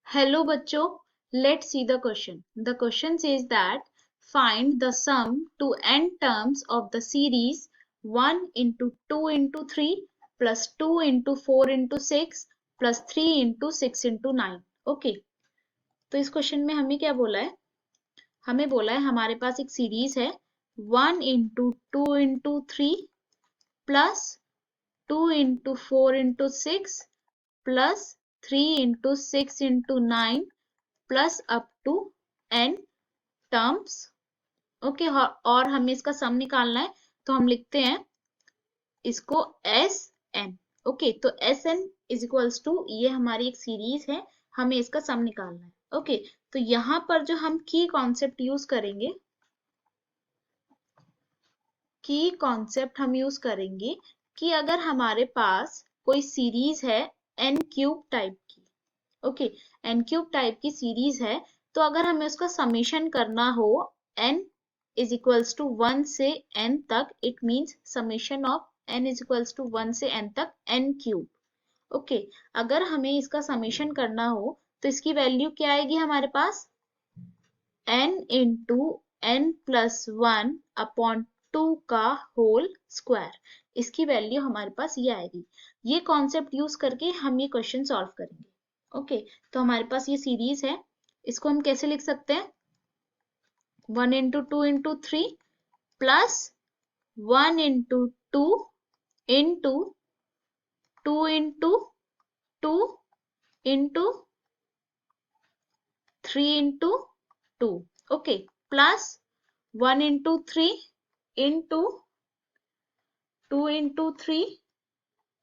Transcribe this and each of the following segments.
Hello बच्चों, let's see the question. The question says that find the sum to n terms of the series 1 into 2 into 3 plus 2 into 4 into 6 plus 3 into 6 into 9. Okay, तो इस question में हमें क्या बोला है? हमें बोला है हमारे पास एक सीरीज है 1 into 2 into 3 plus 2 into 4 into 6 plus 3 into 6 into 9 plus up to n terms. Okay, और हमें इसका सम निकालना है तो हम लिखते हैं इसको एस एन। ओके, तो S N is equals to, ये हमारी एक सीरीज है, हमें इसका सम निकालना है। ओके, तो यहाँ पर जो हम की कॉन्सेप्ट यूज करेंगे, की कॉन्सेप्ट हम यूज करेंगे कि अगर हमारे पास कोई सीरीज है एन क्यूब टाइप की, ओके, एन क्यूब टाइप की सीरीज है, तो अगर हमें उसका समेशन करना हो n इज इक्वल्स टू 1 से n तक, it means summation of n is equals to 1 से n तक n क्यूब। ओके, अगर हमें इसका समेशन करना हो तो इसकी वैल्यू क्या आएगी हमारे पास? n into n plus 1 upon 2 का होल स्क्वायर, इसकी वैल्यू हमारे पास ये आएगी। ये कॉन्सेप्ट यूज करके हम ये क्वेश्चन सॉल्व करेंगे। ओके, तो हमारे पास ये सीरीज है, इसको हम कैसे लिख सकते हैं? 1 into 2 into 3 plus 1 into 2 into 2 into 2 into 3 into 2। Okay, plus 1 into 3 into 2 into 3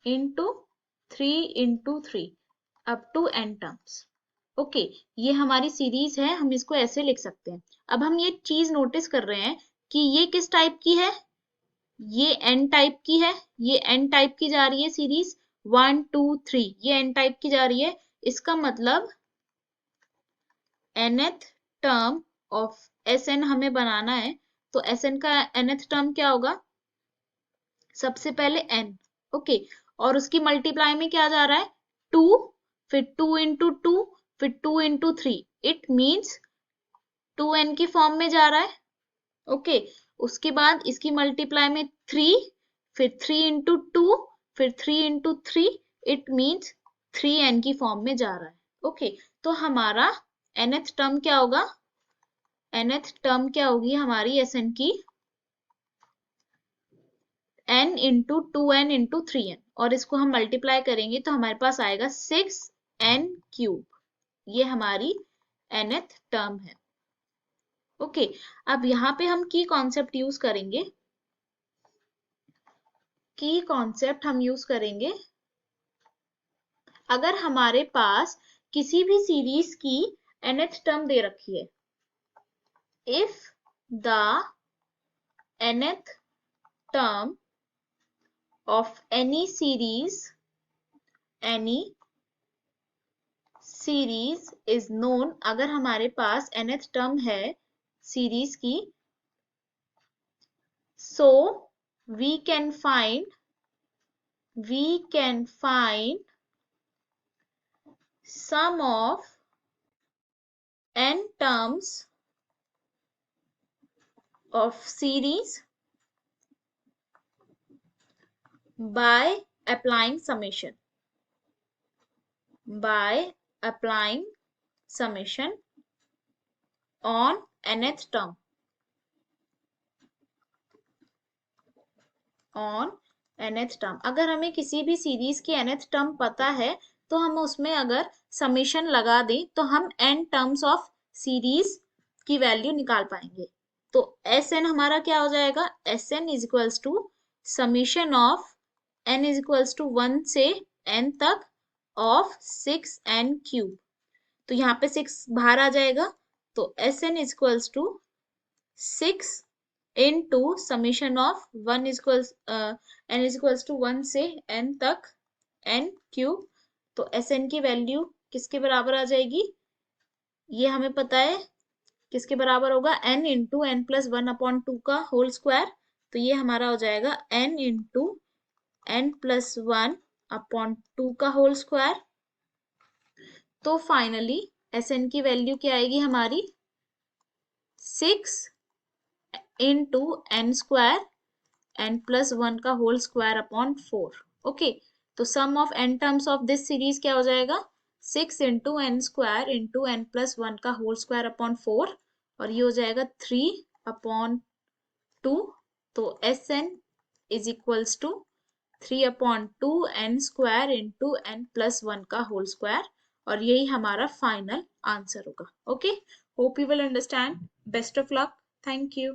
into 3 into 3 up to n terms. Okay, ये हमारी सीरीज है, हम इसको ऐसे लिख सकते हैं। अब हम ये चीज नोटिस कर रहे हैं कि ये किस टाइप की है? ये n टाइप की है, ये n टाइप की जा रही है सीरीज 1 2 3, ये n टाइप की जा रही है। इसका मतलब nth टर्म ऑफ Sn हमें बनाना है, तो Sn का nth टर्म क्या होगा? सबसे पहले n। ओके, और उसकी मल्टीप्लाई में क्या जा रहा है? 2, फिर 2 इंटू 2, फिर 2 इंटू 3, इट मीन्स 2n की फॉर्म में जा रहा है। ओके, उसके बाद इसकी मल्टीप्लाई में 3, फिर 3 इंटू 2, फिर 3 इंटू 3, इट मीन्स 3n की फॉर्म में जा रहा है। ओके, तो हमारा nth टर्म क्या होगा? nth टर्म क्या होगी हमारी Sn की? n into 2n into 3n, और इसको हम मल्टीप्लाई करेंगे तो हमारे पास आएगा 6n क्यूब। ये हमारी nth टर्म है। ओके, अब यहाँ पे हम की कॉन्सेप्ट यूज करेंगे। की कॉन्सेप्ट हम यूज करेंगे अगर हमारे पास किसी भी सीरीज की nth टर्म दे रखी है, if the nth term of any series is known, अगर हमारे पास nth टर्म है सीरीज की, so we can find sum of n terms of series by applying summation on nth term, अगर हमें किसी भी सीरीज की nth टर्म पता है तो हम उसमें अगर समेशन लगा दें तो हम n टर्म्स ऑफ सीरीज की वैल्यू निकाल पाएंगे। तो Sn हमारा क्या हो जाएगा? Sn is equals to summation of n is equals to 1 से n तक ऑफ 6n क्यूब। तो यहाँ पे 6 बाहर आ जाएगा, तो Sn is equals to 6 into summation of 1 is equals n is equals to 1 से n तक n क्यूब। तो Sn की वैल्यू किसके बराबर आ जाएगी? ये हमें पता है किसके बराबर होगा? n into n plus 1 upon 2 का होल स्क्वायर। तो ये हमारा हो जाएगा n into n plus 1 upon 2 का होल स्क्वायर। तो फाइनली एस एन की वैल्यू क्या आएगी हमारी 6 into N square n plus 1 का होल स्क्वायर अपॉन 4। ओके, तो sum of n terms of this series क्या हो जाएगा 6 into N square into N plus 1 का होल स्क्वायर अपॉन 4 और ये हो जाएगा 3 अपॉन 2। तो S N is equals to 3 upon 2 n square into N plus 1 का होल स्क्वायर और यही हमारा फाइनल आंसर होगा। Okay, hope you will understand. Best of luck. Thank you.